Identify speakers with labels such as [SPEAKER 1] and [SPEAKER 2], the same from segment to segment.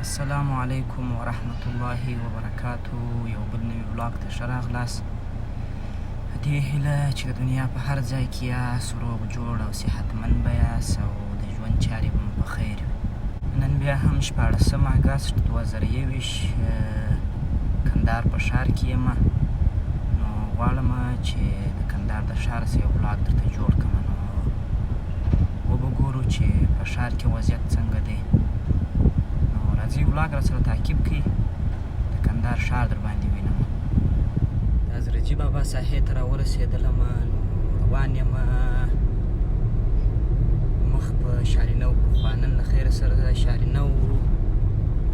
[SPEAKER 1] السلام علیکم ورحمت الله وبرکاتو. یو بل نوي بلاګ ته ښه راغلاست. دې هیله چې د دنیا په هر ځای کې یاست روغ جوړ او صحتمند به یاست او د ژوند چارې به مو په خیر وي. نن بیا هم 14 اګست 2021 کندهار په ښار کې یم. نو غواړم چې د کندهار د ښار څخه یو بلاګ درته جوړ کړم. نو وبه ګورو چې په ښار کې وضعیت څنګه دی. راځئ ولاګ را سره تعقیب کړئ. د کندهار ښار در باندې وینم. د حضرتجي بابا ساحې ته راورسېدلم. نو روان یم مخ په شارینو پر خوا. نن له خیره سره شارینو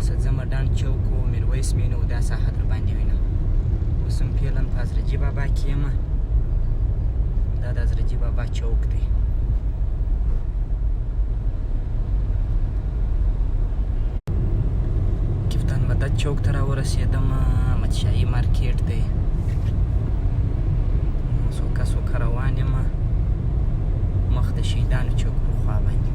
[SPEAKER 1] څه ځمه ډنډ چوک و میرویس مینو دا ساحه در باندې وینم. اوس هم فعلا په حضرتجي بابا کې یم. دا د حضرتجي بابا چوک دی. مدد چوک ته راورسېدم. احمدشاهي مارکیټ دی. سوکه سوکه روان یم مخ د شهیدانو چوک پر خوا باندې.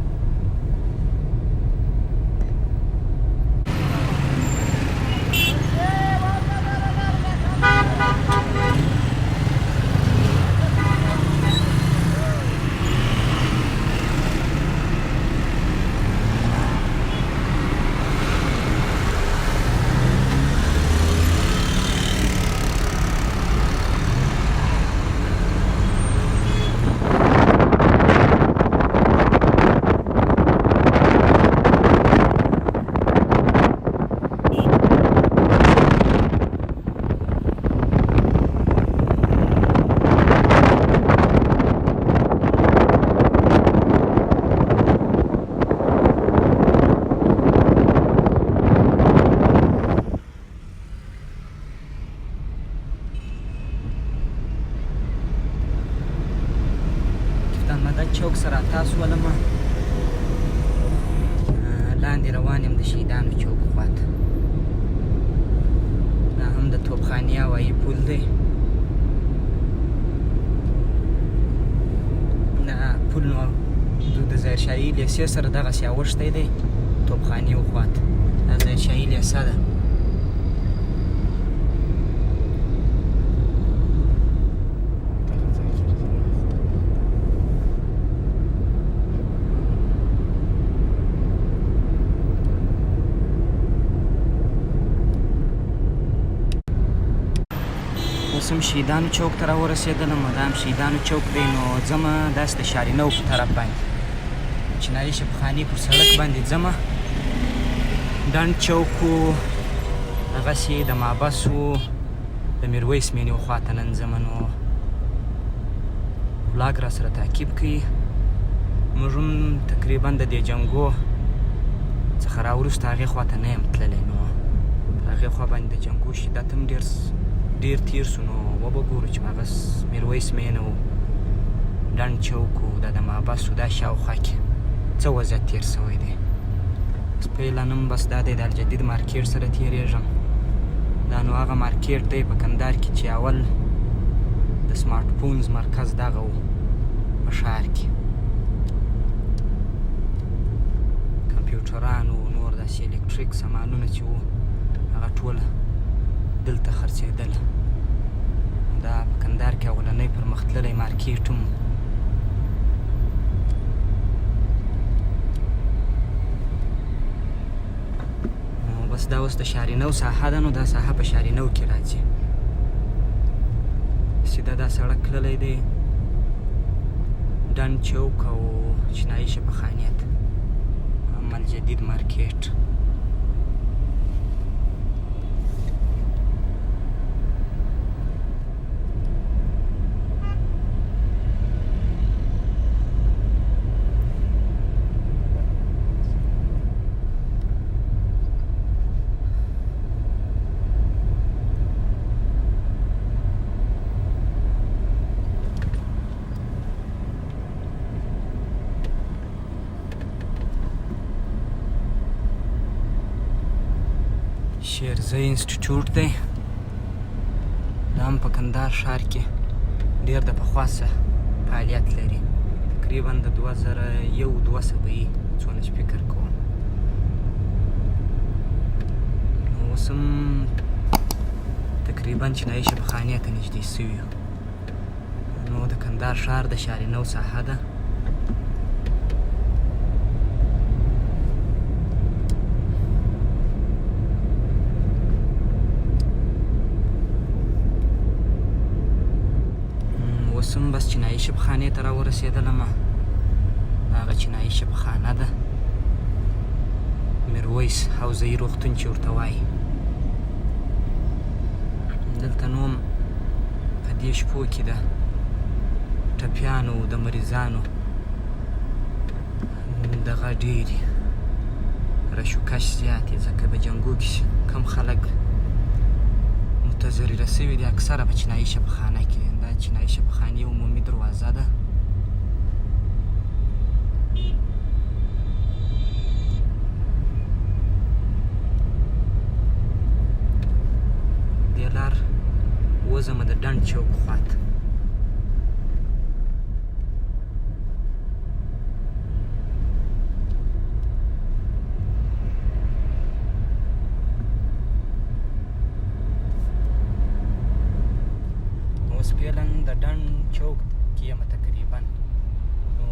[SPEAKER 1] چوک سره تاسو ولم لاندې روان یم د شهیدانو چوک خواته. دا هم د توپخانې هوایي پول دی. دا پول نو د ظاهرشاهي لیسې سره دغسې اوښتی دی توپخانې وخواته. دا ظاهرشاهي لیسه ده. اوس هم شهیدانو چوک ته راورسېدلم. دا هم شهیدانو چوک دی. نو ځمه داسې د شارینو په طرف باندې چینایي شفاخانې پر سړک باندې ځمه. ډنډ چوک و هغسې د محبس و د میرویس مینو خواته نن ځمه. نو ولاګ را سره تعقیب کړي. موږ هم تقریبا د دې جنګو څخه راوروسته هغې خواته نه یم تللی. نو هغې خوا باندې د جنګو شدت هم ډېر تیر سو. نو وبه ګورو چې هغه میرویس مین و ډنډ چوک و دا د محبس و دا شاوخوا کې څه وضعیت تیر سوی دی. فعلا نن بس دا دی د الجدید مارکیټ سره تېرېږم. دا نو هغه مارکیټ دی په کندهار کې چې اول د سمارټ فونز مرکز دغه و په ښار کې. کمپیوټران و نور داسې الکتریک سامانونه چې وو هغه ټول دلته خرڅېدل. دا په کندهار کې اولنی پرمختللی مارکیټ هم نو بس دا اوس د شارینو ساحه ده. نو دا ساحه په شارینو کې راځي. سیده دا سړک تللی دی ډنډ چوک او چینایي شفاخانې ته. هم الجدید مارکیټ. شیرزی انسټیټیوټ دی. دا هم په کندهار ښار کې ډېر د پخوا څخه فعالیت لري. تقریبا د 2001-2 به وي څونه چې فکر کوم. اوس هم تقریبا چینایي شفاخانې ته نږدې سوي یو. نو د کندهار ښار د شارنو ساحه ده. اوس هم بس چینایي شفاخانې ته راورسېدلم. هغه چینایي شفاخانه ده، میرویس حوزه‌یي روغتون چې ورته وایي. دلته نو هم په دې شپو کې د ټپیانو د مریضانو دغه ډېرې رش و کش زیات دی، ځکه په جنګو کې کم خلک متضرره سوي دي اکثره په چینایي شفاخانه کې. دا چینایي شفاخانې عمومي دروازه ده. دې لار وځمه د ډنډ چوک خواته. اوس فعلا د ډنډ چوک کې یم تقریبا. نو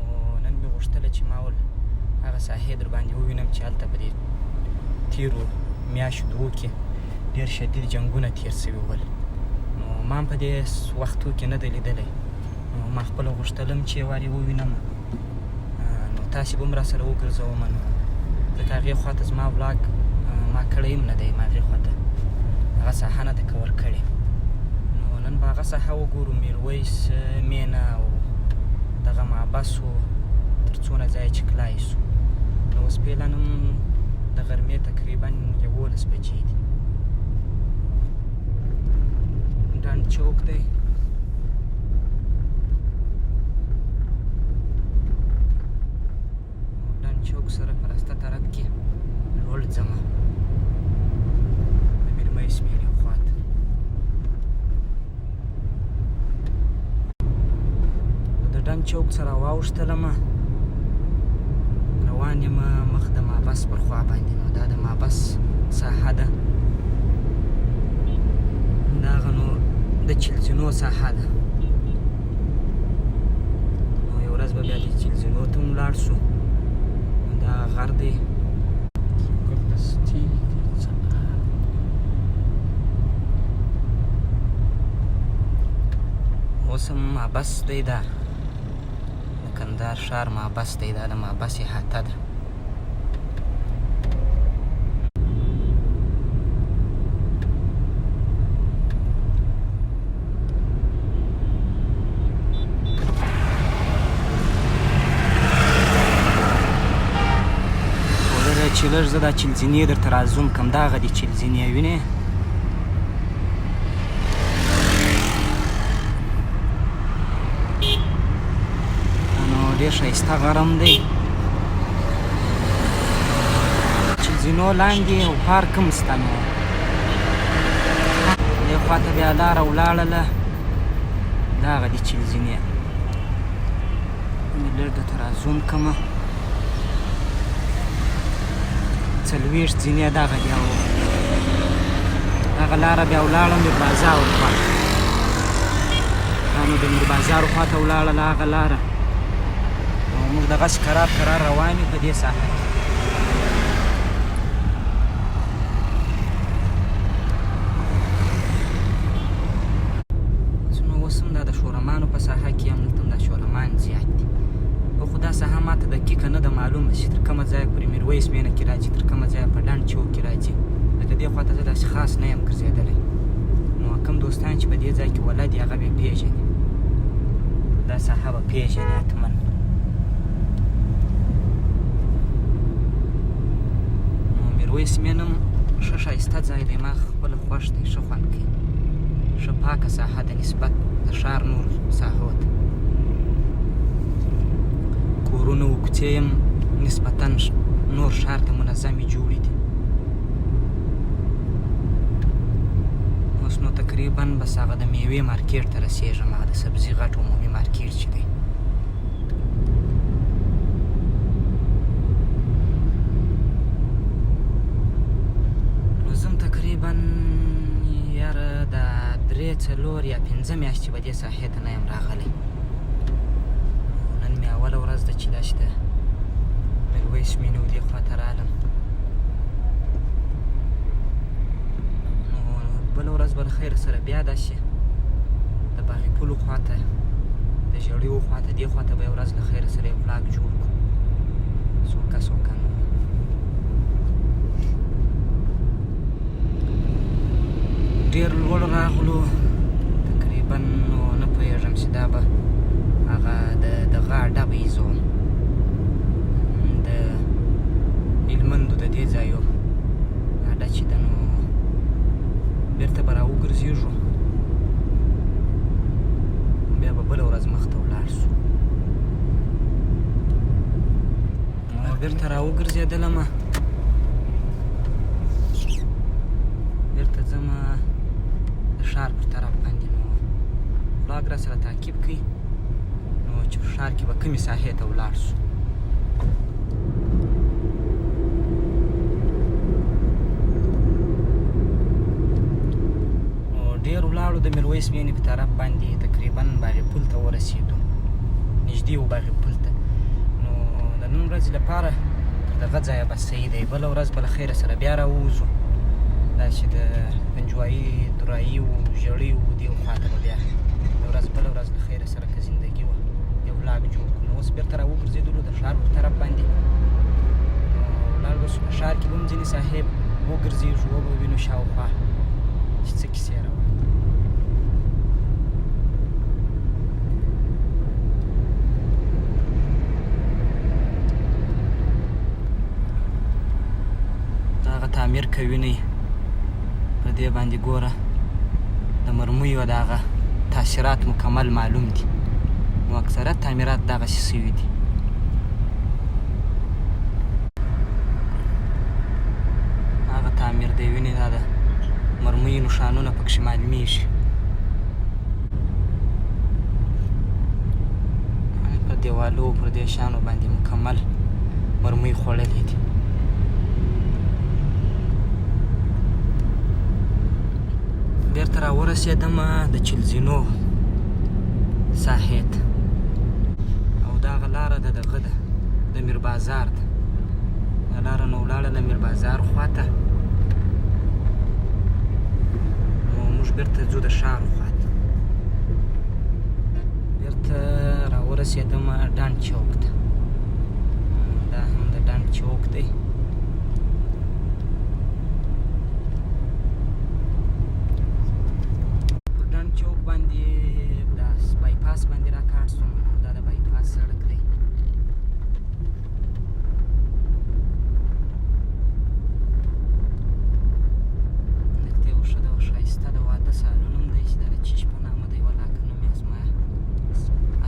[SPEAKER 1] نن مې غوښتله چې ما ول هغه ساحې در باندې ووینم چې هلته په دې تېرو میاشتو دوو کې ډېر شدید جنګونه تېر سوي ول. نو ما هم په دې وختو کې نه دی لیدلی. نو ما خپله غوښتلم چې وارې ووینم. نو تاسې به هم راسره وګرځومه. نو ځکه هغې خوا ته زما ولاګ ما کړی هم نه دی، ما هغې خوا ته هغه ساحه نه ده کور کړې. نو نن به هغه ساحه وګورو، میرویس، مینه او دغه معبس و، تر څونه ځایه چې کلای سو. نو اوس فعلا هم د غرمې تقریبا 11 بجې دي. ډنډ چوک دی. ډنډ چوک سره په راسته طرف کې لوړ ځمه د میرمیس مینې خواته. د ډنډ چوک سره واوښتلمه، روان یم مخ د معبس پر خوا باندې. نو دا د معبس ساحه ده. دغه نو د چلزینو ساحه ده. نو یو ورځ به بیا د چلزینو ته هم ولاړ سو. دا غر دی. اوس هم معبس دی. دا د کندهار ښار معبس دی. دا د معبس احاطه ده. چې لږ زه دا چلزینې درته رازوم کم. دغه دي چلزینې وینې. نو ډېر ښایسته غرم دی. چلزینو لاندې یو پارک هم شته. نو دې خوا ته بیا لاره ولاړله. دغه دي چلزینې. لږ درته رازوم کمه. 40 ځینې دغه دي. او دغه لاره بیا ولاړه میر بازار خوا. نو د میر بازار خوا ته ولاړله هغه لاره. او موږ دغسې کرار روان یو په دې ساحه کې. نو اوس هم دا د شورمانو په ساحه کې یم. دلته هم دا شورمان زیات دي. خو دا ساحه ماته دقیقه نه ده معلومه چې تر کومه ځایه پورې میرویس مینه کې راځي، تر کومه ځایه په ډنډ چوک کې راځي. لکه دې خوا ته زه داسې خاص نه یم ګرځېدلی. نو کوم دوستان چې په دې ځای کې ولد دي هغه به یې پېژني. دا ساحه به پېژني حتما. نو میرویس مینه هم ښه ښایسته ځای دی. ما خپله خوښ دی، ښه خوند کوي. ښه پاکه ساحه ده نسبت د ښار نور ساحو ته. کورونه و کوڅې هم نسبتا نور ښار ته منظمې جوړې دي. اوس نو تقریبا بس هغه د میوې مارکېټ ته رسېږم. هغه د سبزي غټ عمومي مارکېټ چې دی. نو زه هم تقریبا 4 یا 5 میاشتې به دې ساحې ته نه یم راغلی. نن مې اوله ورځ ده چې داسې د میرویس مینو دې خوا ته رالم. نو بله ورځ به له خیره سره بیا داسې د باغي پولو خوا ته د ژړیو خوا ته دې خوا ته به یو ورځ له خیره سره یو ولاګ جوړ کړو. څوکه نو ډېر لوړ راغلو، تقریبا نو نه پوهېږم چې دا به هغه د غا ډبه ایزو د هلمندو د دې ځایو اډه چې ده، نو بېرته به راوګرځېږو، بیا به بله ورځ مخته ولاړ شو. نو بېرته راوګرځېدلمه، بېرته ځمه د ښار پر طرف باندې. نو ولاګ را سره تعقیب کړئ، نو چې په ښار کې به کومې ساحې ته ولاړ شو. نو ډېر ولاړو د میرویس مینې په طرف باندې، تقریبا باغي پل ته ورسېدو، نږدې و باغي پل ته. نو د نن ورځې لپاره تر دغه ځایه بس صحیح دی. بله ورځ به له خیره سره بیا راووځو، داسې د پنجوایي، درایي و، ژړۍ و، دې خوا ته به بیا یو ورځ بله ورځ له خیره سره که زندګي وه یو ولاګ جوړ کړو. نو اوس بېرته راوګرځېدلو د ښار په طرف باندې. ولاړ به شو، په ښار کې به هم ځینې صاحب وګرځېږو، وبه وینو شاوخوا چې څه کیسې روانې. هغه تعمیر کوي نه په دې باندې ګوره د مرمیو د هغه تاثیرات مکمل معلوم دي. نو اکثرت تعمیرات دغسې سوي دي. هغه تعمیر دی وینې دا د مرمیو نښانونه پکښې معلومیږي. په دیوالو پر دې شیانو باندې مکمل مرمۍ خوړلې دي. بېرته راورسېدم د چلزینو ساحې ته، او دغه لاره د دغه ده د میر بازار ده. دا لاره نو ولاړه د میر بازار خوا ته، نو موږ بېرته ځو د ښار خوا ته. بېرته راورسېدم ډنډ چوک ته. دا هم د ډنډ چوک دی. چوک باندې د بایپاس باندې را کاټ شوم. دا د بایپاس سړک دی. نږدې و ښه ده او ښایسته د واده سالون هم دی چې دا د چیش په نامه دی، ولاکه نوم یې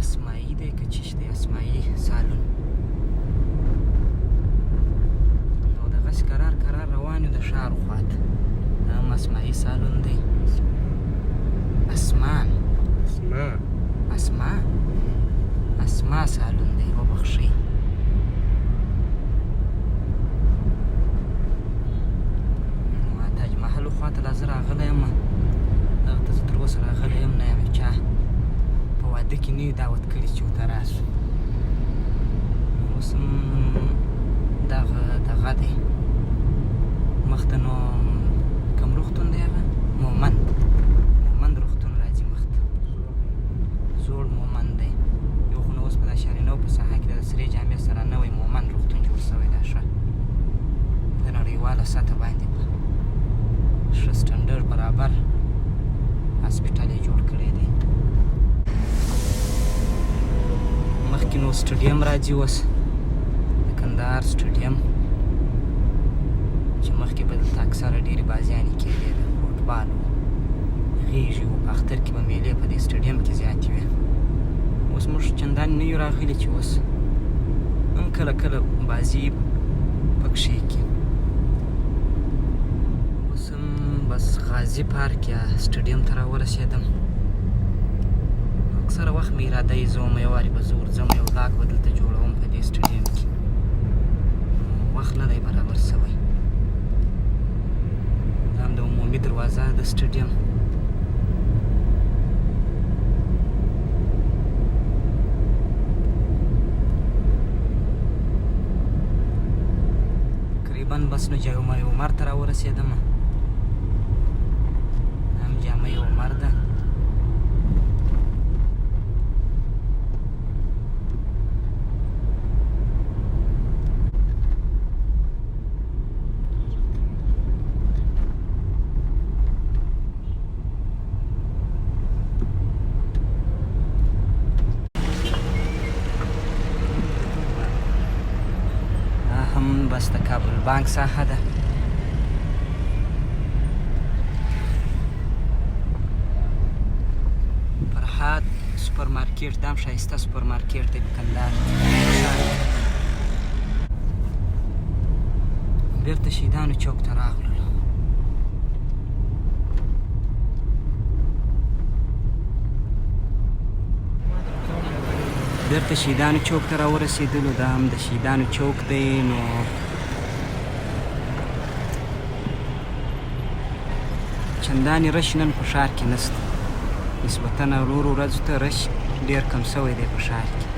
[SPEAKER 1] اسمایي دی که چیش دی، اسمایي سالون. نو دغسې کرار روان یو د ښار خوا ته. دا هم اسمایي سالون دی. اسما سالون دی، وبخښئ. نو تاج محل خوا ته لا زه راغلی یم، دغه ته زه تر اوسه راغلی یم نه یم چا په واده کې نه وي دعوت کړي چې ورته راسو. اوس هم دغه دی مخته. نو کوم روغتون دی هغه؟ مومند روغتون راځي مخته، زوړ مومند دی. یو خو نو اوس په دا شارینو په ساحه کې د سرې جامع سره نوی مومند روغتون جوړ شوی ده. ښه د نړیواله سطح باندې په ښه سټنډرډ برابر هاسپیټل یې جوړ کړی دی. مخکې نو سټډیم راځي اوس، د کندهار سټډیم چې مخکې به دلته اکثره ډېرې بازیانې کېدې، د فوټبال و، غېږې و، په اختر کې به میلې په دې سټډیم کې زیاتې وې. اوس موږ چندانې نه یو راغلي چې اوس هم کله بازي پکښې کړي. اوس هم بس غازي پارک یا سټډیم ته راورسېدم. اکثره وخت مې اراده یې زه وم یو وارې به زه ورځم، یو ولاګ به دلته جوړوم په دې سټډیم کې. وخت نه دی برابر شوی. دا هم د عمومي دروازه د سټډیم. طالبان بس نو جامع عمر ته راورسېدم. هم جامع عمر ده. هم بس د کابل بانک ساحه ده. فرحات سوپر مارکیټ دا هم ښایسته سوپر مارکیټ دی په کندهار بیرته شهیدانو چوک ته راغلو. بیرته شهیدانو چوک ته راورسېدلو. دا هم د شهیدانو چوک دی. نو چندانې رش نن په ښار کې نشته. نسبتاً ورو ورځو ته رش ډېر کم شوی دی په ښار کې.